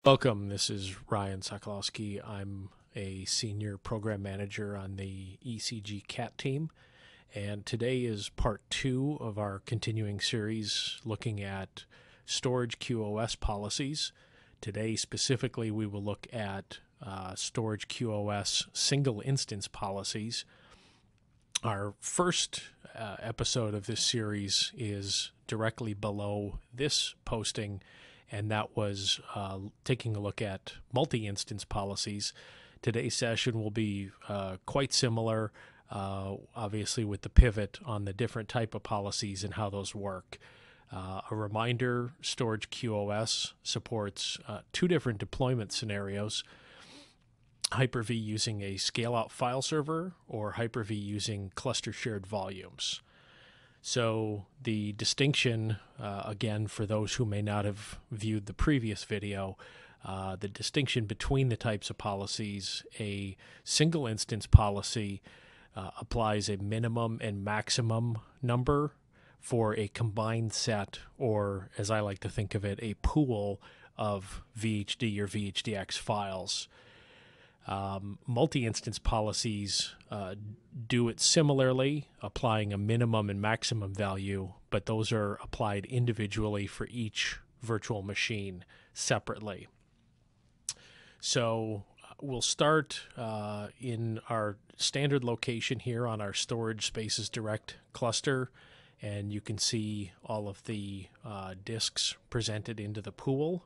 Welcome. This is Ryan Sokolowski. I'm a senior program manager on the ECG CAT team, and today is part 2 of our continuing series looking at Storage QoS policies. Today specifically we will look at Storage QoS Single Instance Policies. Our first episode of this series is directly below this posting, and that was taking a look at multi-instance policies. Today's session will be quite similar, obviously with the pivot on the different type of policies and how those work. A reminder, Storage QoS supports 2 different deployment scenarios: Hyper-V using a scale-out file server or Hyper-V using cluster shared volumes. So the distinction, again, for those who may not have viewed the previous video, the distinction between the types of policies: a single instance policy applies a minimum and maximum number for a combined set, or as I like to think of it, a pool of VHD or VHDX files. Multi-instance policies do it similarly, applying a minimum and maximum value, but those are applied individually for each virtual machine separately. So we'll start in our standard location here on our Storage Spaces Direct cluster, and you can see all of the disks presented into the pool.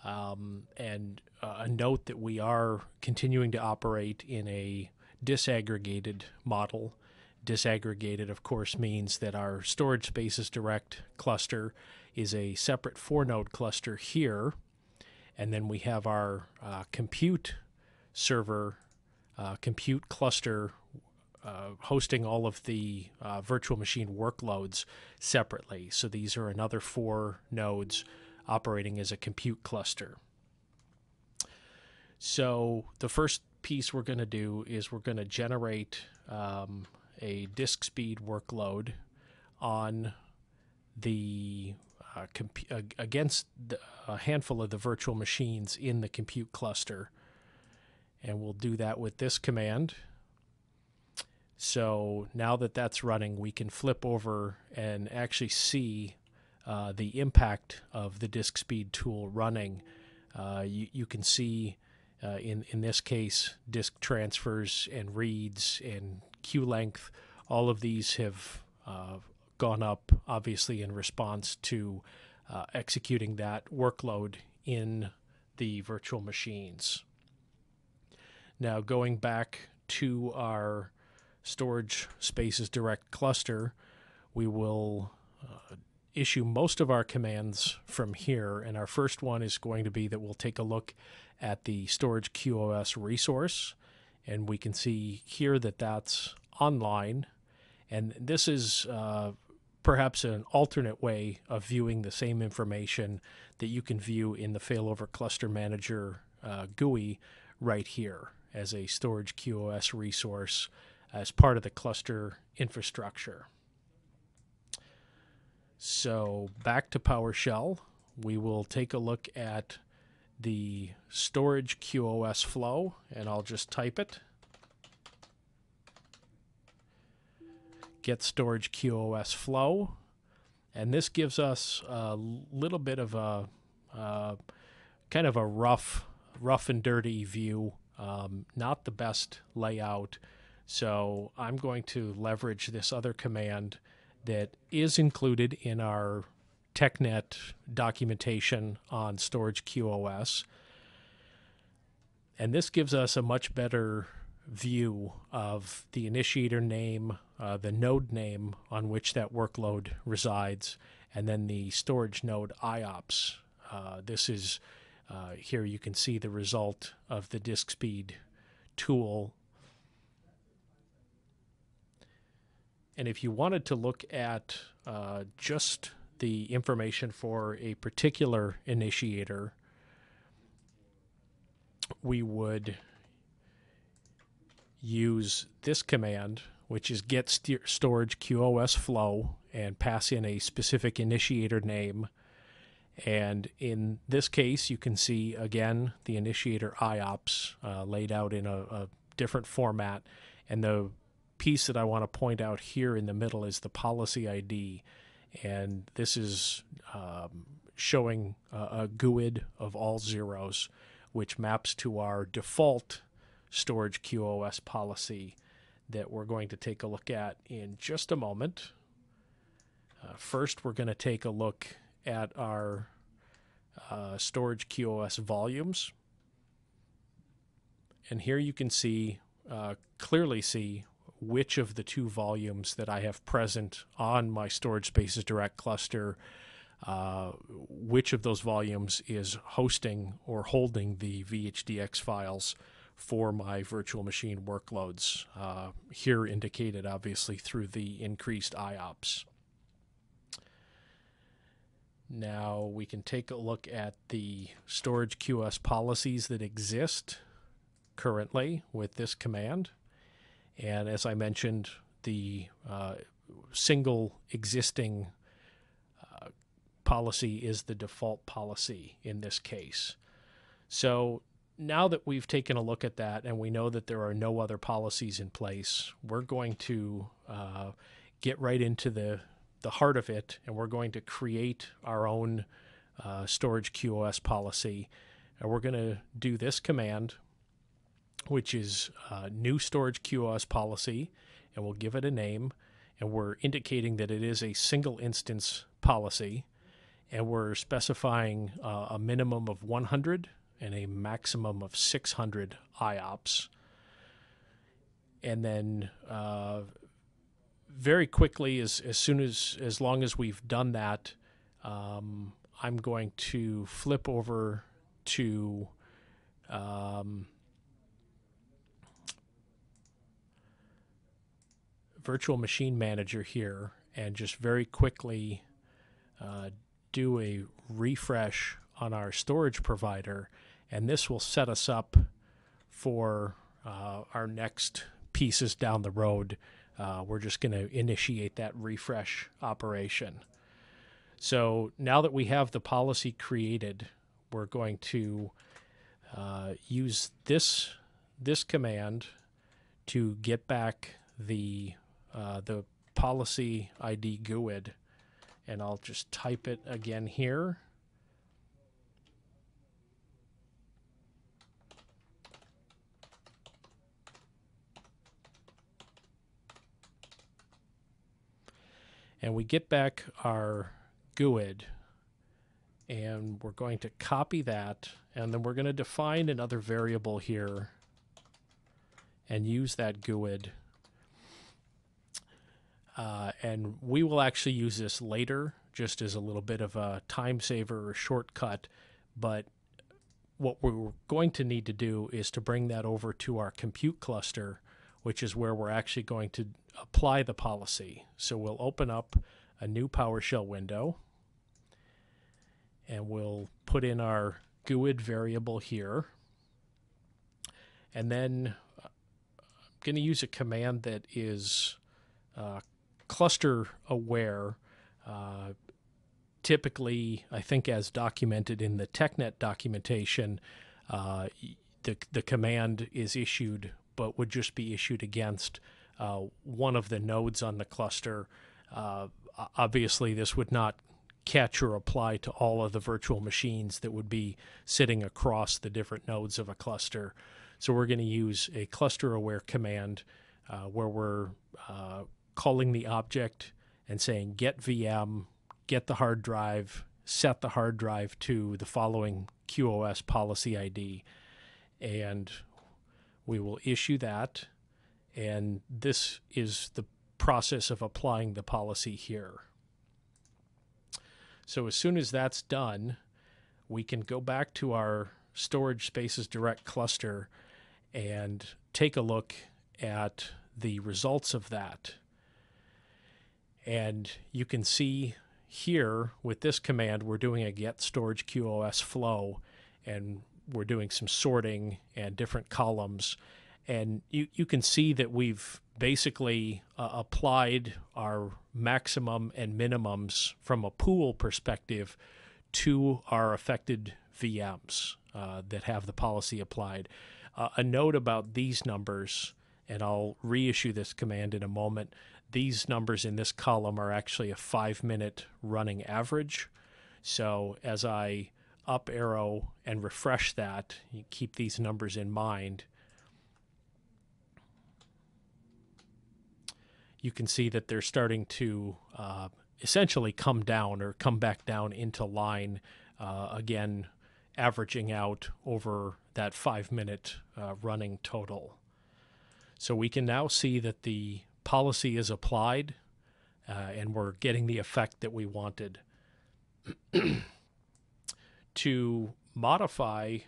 And a note that we are continuing to operate in a disaggregated model. Disaggregated, of course, means that our Storage Spaces Direct cluster is a separate 4-node cluster here, and then we have our compute server, compute cluster hosting all of the virtual machine workloads separately. So these are another 4 nodes operating as a compute cluster. So the first piece we're going to do is we're going to generate a disk speed workload on the against a handful of the virtual machines in the compute cluster, and we'll do that with this command. So now that that's running, we can flip over and actually see the impact of the disk speed tool running. You can see in this case, disk transfers and reads and queue length, all of these have gone up, obviously in response to executing that workload in the virtual machines. Now going back to our Storage Spaces Direct cluster, we will issue most of our commands from here, and our first one is going to be that we'll take a look at the Storage QoS resource, and we can see here that that's online, and this is perhaps an alternate way of viewing the same information that you can view in the Failover Cluster Manager GUI right here as a Storage QoS resource as part of the cluster infrastructure. So back to PowerShell, we will take a look at the Storage QoS flow, and I'll just type it. Get Storage QoS flow, and this gives us a little bit of a kind of a rough and dirty view, not the best layout. So I'm going to leverage this other command that is included in our TechNet documentation on Storage QoS. And this gives us a much better view of the initiator name, the node name on which that workload resides, and then the storage node IOPS. This is, here you can see the result of the disk speed tool. And if you wanted to look at just the information for a particular initiator, we would use this command, which is get storage QoS flow, and pass in a specific initiator name, And in this case, you can see, again, the initiator IOPS laid out in a different format. And the piece that I want to point out here in the middle is the policy ID. And this is showing a GUID of all zeros, which maps to our default Storage QoS policy that we're going to take a look at in just a moment. First, we're going to take a look at our Storage QoS volumes. And here you can see, clearly see, which of the two volumes that I have present on my Storage Spaces Direct cluster, which of those volumes is hosting or holding the VHDX files for my virtual machine workloads, here indicated obviously through the increased IOPS. Now we can take a look at the Storage QoS policies that exist currently with this command. And as I mentioned, the single existing policy is the default policy in this case. So now that we've taken a look at that and we know that there are no other policies in place, we're going to get right into the heart of it, and we're going to create our own Storage QoS policy. And we're going to do this command, which is new Storage QoS policy, and we'll give it a name, and we're indicating that it is a single instance policy, and we're specifying a minimum of 100 and a maximum of 600 IOPS. And then very quickly, as long as we've done that, I'm going to flip over to Virtual Machine Manager here and just very quickly do a refresh on our storage provider, and this will set us up for our next pieces down the road. We're just going to initiate that refresh operation. So now that we have the policy created, we're going to use this command to get back the policy ID GUID, and I'll just type it again here. And we get back our GUID, and we're going to copy that, and then we're going to define another variable here and use that GUID. And we will actually use this later just as a little bit of a time saver or shortcut, but what we're going to need to do is to bring that over to our compute cluster, which is where we're actually going to apply the policy. So we'll open up a new PowerShell window, and we'll put in our GUID variable here. And then I'm going to use a command that is cluster aware, typically, I think as documented in the TechNet documentation, the command is issued, but would just be issued against one of the nodes on the cluster. Obviously, this would not catch or apply to all of the virtual machines that would be sitting across the different nodes of a cluster. So we're going to use a cluster aware command where we're calling the object and saying get VM, get the hard drive, set the hard drive to the following QoS policy ID, and we will issue that. And this is the process of applying the policy here. So as soon as that's done, we can go back to our Storage Spaces Direct cluster and take a look at the results of that. And you can see here with this command, we're doing a get storage QoS flow, and we're doing some sorting and different columns. And you can see that we've basically applied our maximum and minimums from a pool perspective to our affected VMs that have the policy applied. A note about these numbers, and I'll reissue this command in a moment. These numbers in this column are actually a 5-minute running average. So as I up arrow and refresh that, you keep these numbers in mind, you can see that they're starting to essentially come down or come back down into line, again, averaging out over that 5-minute running total. So we can now see that the policy is applied and we're getting the effect that we wanted. To modify,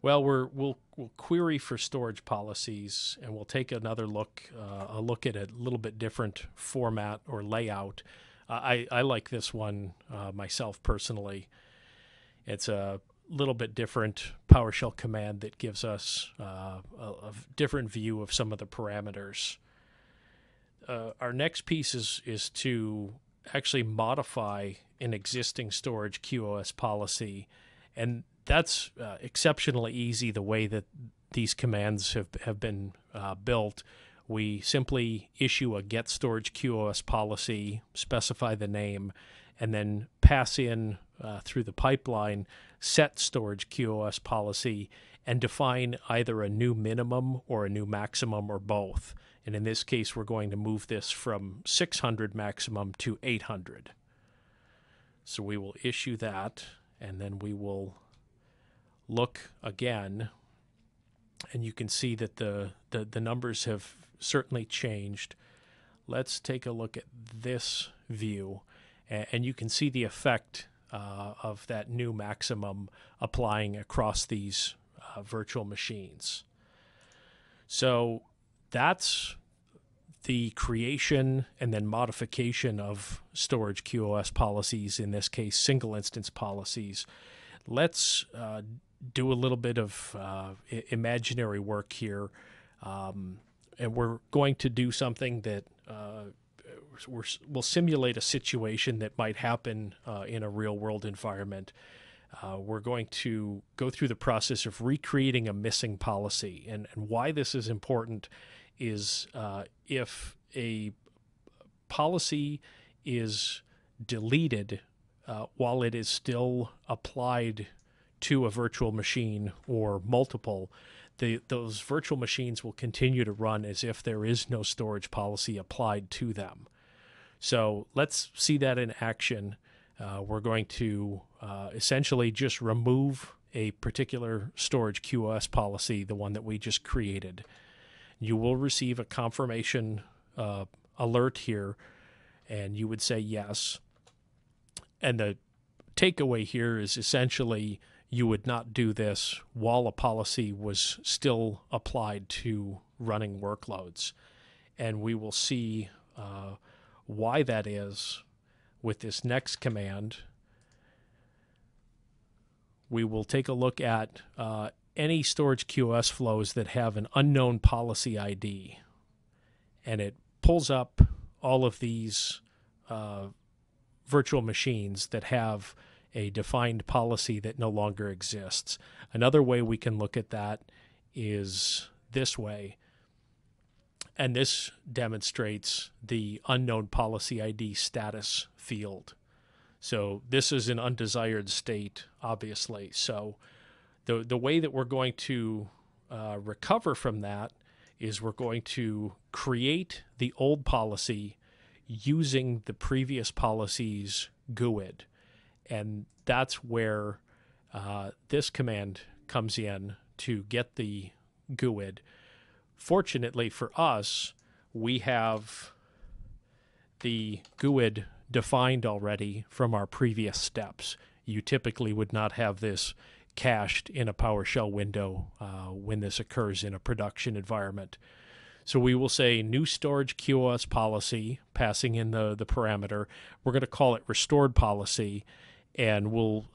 we'll query for storage policies, and we'll take another look, a look at a little bit different format or layout. I like this one myself personally. It's a little bit different PowerShell command that gives us a different view of some of the parameters. Our next piece is to actually modify an existing Storage QoS policy, and that's exceptionally easy the way that these commands have been built. We simply issue a get storage QoS policy, specify the name, and then pass in through the pipeline set storage QoS policy and define either a new minimum or a new maximum or both. And in this case, we're going to move this from 600 maximum to 800. So we will issue that, and then we will look again, and you can see that the numbers have certainly changed. Let's take a look at this view, and you can see the effect of that new maximum applying across these virtual machines. So that's the creation and then modification of storage QoS policies, in this case single instance policies. Let's do a little bit of imaginary work here, and we're going to do something that we'll simulate a situation that might happen in a real-world environment. We're going to go through the process of recreating a missing policy, and why this is important is if a policy is deleted while it is still applied to a virtual machine or multiple, those virtual machines will continue to run as if there is no storage policy applied to them. So let's see that in action. We're going to essentially just remove a particular storage QoS policy, the one that we just created. You will receive a confirmation alert here, and you would say yes. And the takeaway here is essentially you would not do this while a policy was still applied to running workloads. And we will see why that is with this next command. We will take a look at any storage QoS flows that have an unknown policy ID, and it pulls up all of these virtual machines that have a defined policy that no longer exists. Another way we can look at that is this way, and this demonstrates the unknown policy ID status field. So this is an undesired state, obviously. So the way that we're going to recover from that is we're going to create the old policy using the previous policy's GUID. And that's where this command comes in to get the GUID. Fortunately for us, we have the GUID defined already from our previous steps. You typically would not have this cached in a PowerShell window when this occurs in a production environment. So we will say new storage QoS policy, passing in the parameter. We're going to call it restored policy, and we'll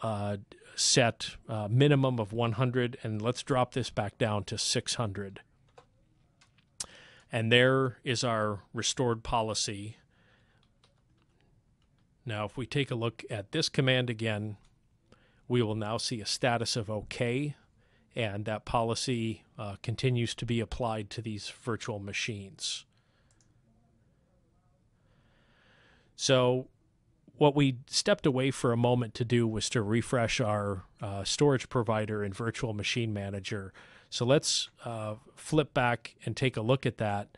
set a minimum of 100, and let's drop this back down to 600. And there is our restored policy. Now, if we take a look at this command again, we will now see a status of OK, and that policy continues to be applied to these virtual machines. So what we stepped away for a moment to do was to refresh our storage provider in Virtual Machine Manager. So let's flip back and take a look at that.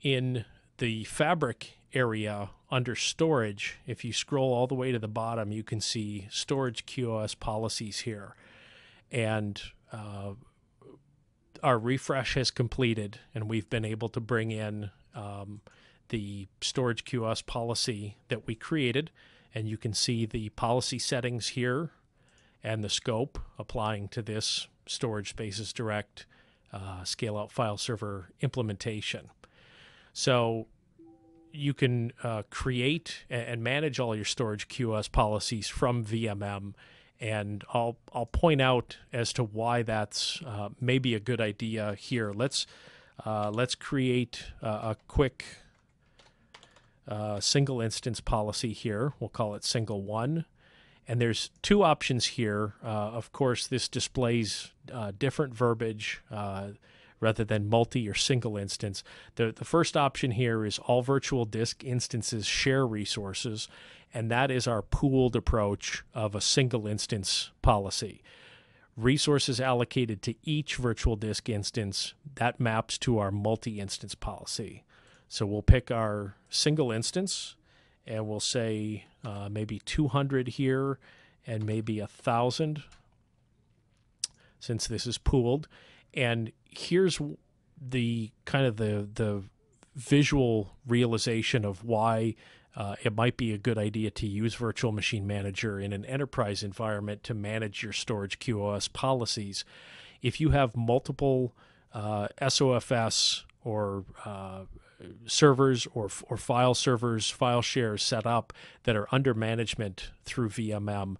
In the Fabric area under Storage, if you scroll all the way to the bottom, you can see Storage QoS Policies here. And our refresh has completed, and we've been able to bring in the Storage QoS policy that we created, and you can see the policy settings here and the scope applying to this Storage Spaces Direct scale-out file server implementation. So you can create and manage all your Storage QoS policies from VMM, and I'll point out as to why that's maybe a good idea here. Let's create a quick single instance policy here. We'll call it single one. And there's two options here. Of course, this displays different verbiage rather than multi or single instance. The first option here is all virtual disk instances share resources, and that is our pooled approach of a single instance policy. Resources allocated to each virtual disk instance, that maps to our multi-instance policy. So we'll pick our single instance, and we'll say maybe 200 here and maybe 1,000 since this is pooled. And here's the kind of the visual realization of why it might be a good idea to use Virtual Machine Manager in an enterprise environment to manage your Storage QoS policies. If you have multiple SOFS or servers or file servers, file shares set up that are under management through VMM,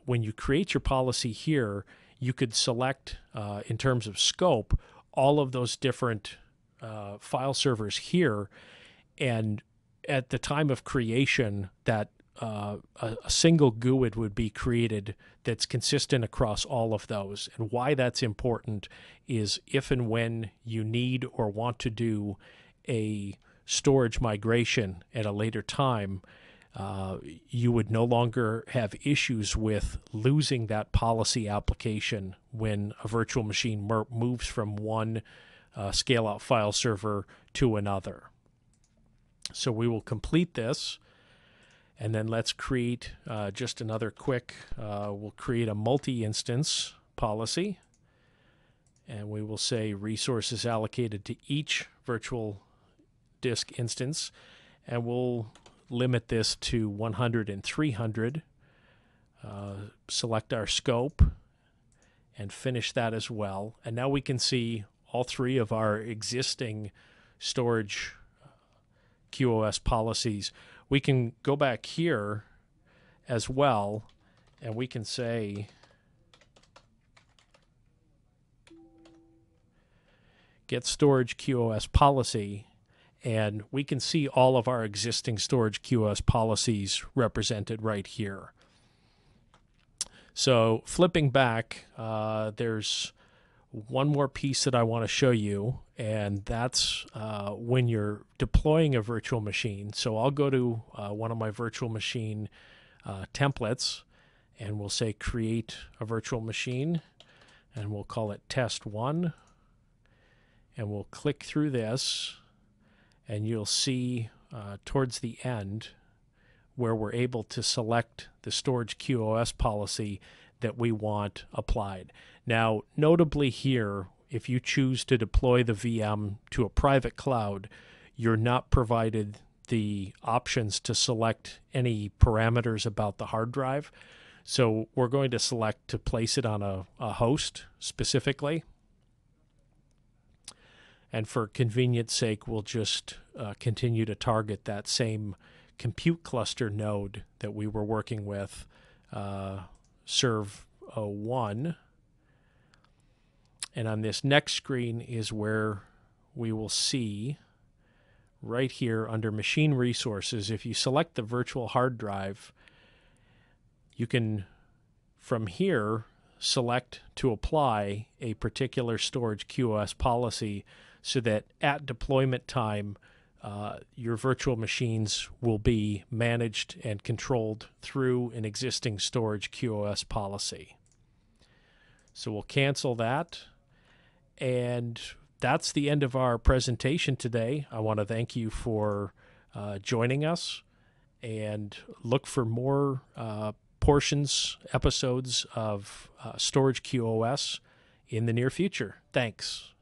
when you create your policy here, you could select, in terms of scope, all of those different file servers here, and at the time of creation, that a single GUID would be created that's consistent across all of those. And why that's important is if and when you need or want to do a storage migration at a later time, you would no longer have issues with losing that policy application when a virtual machine moves from one scale-out file server to another. So we will complete this, and then let's create just another quick, we'll create a multi-instance policy, and we will say resources allocated to each virtual disk instance, and we'll limit this to 100 and 300. Select our scope and finish that as well. And now we can see all three of our existing storage QoS policies. We can go back here as well, and we can say get storage QoS policy, and we can see all of our existing storage QoS policies represented right here. So flipping back, there's one more piece that I want to show you, and that's when you're deploying a virtual machine. So I'll go to one of my virtual machine templates, and we'll say create a virtual machine, and we'll call it test 1, and we'll click through this, and you'll see towards the end where we're able to select the storage QoS policy that we want applied. Now, notably here, if you choose to deploy the VM to a private cloud, you're not provided the options to select any parameters about the hard drive. So we're going to select to place it on a host specifically. And for convenience sake, we'll just continue to target that same compute cluster node that we were working with, serve 01. And on this next screen is where we will see right here under Machine Resources, if you select the virtual hard drive, you can, from here, select to apply a particular Storage QoS policy so that at deployment time, your virtual machines will be managed and controlled through an existing Storage QoS policy. So we'll cancel that. And that's the end of our presentation today. I want to thank you for joining us, and look for more episodes of Storage QoS in the near future. Thanks.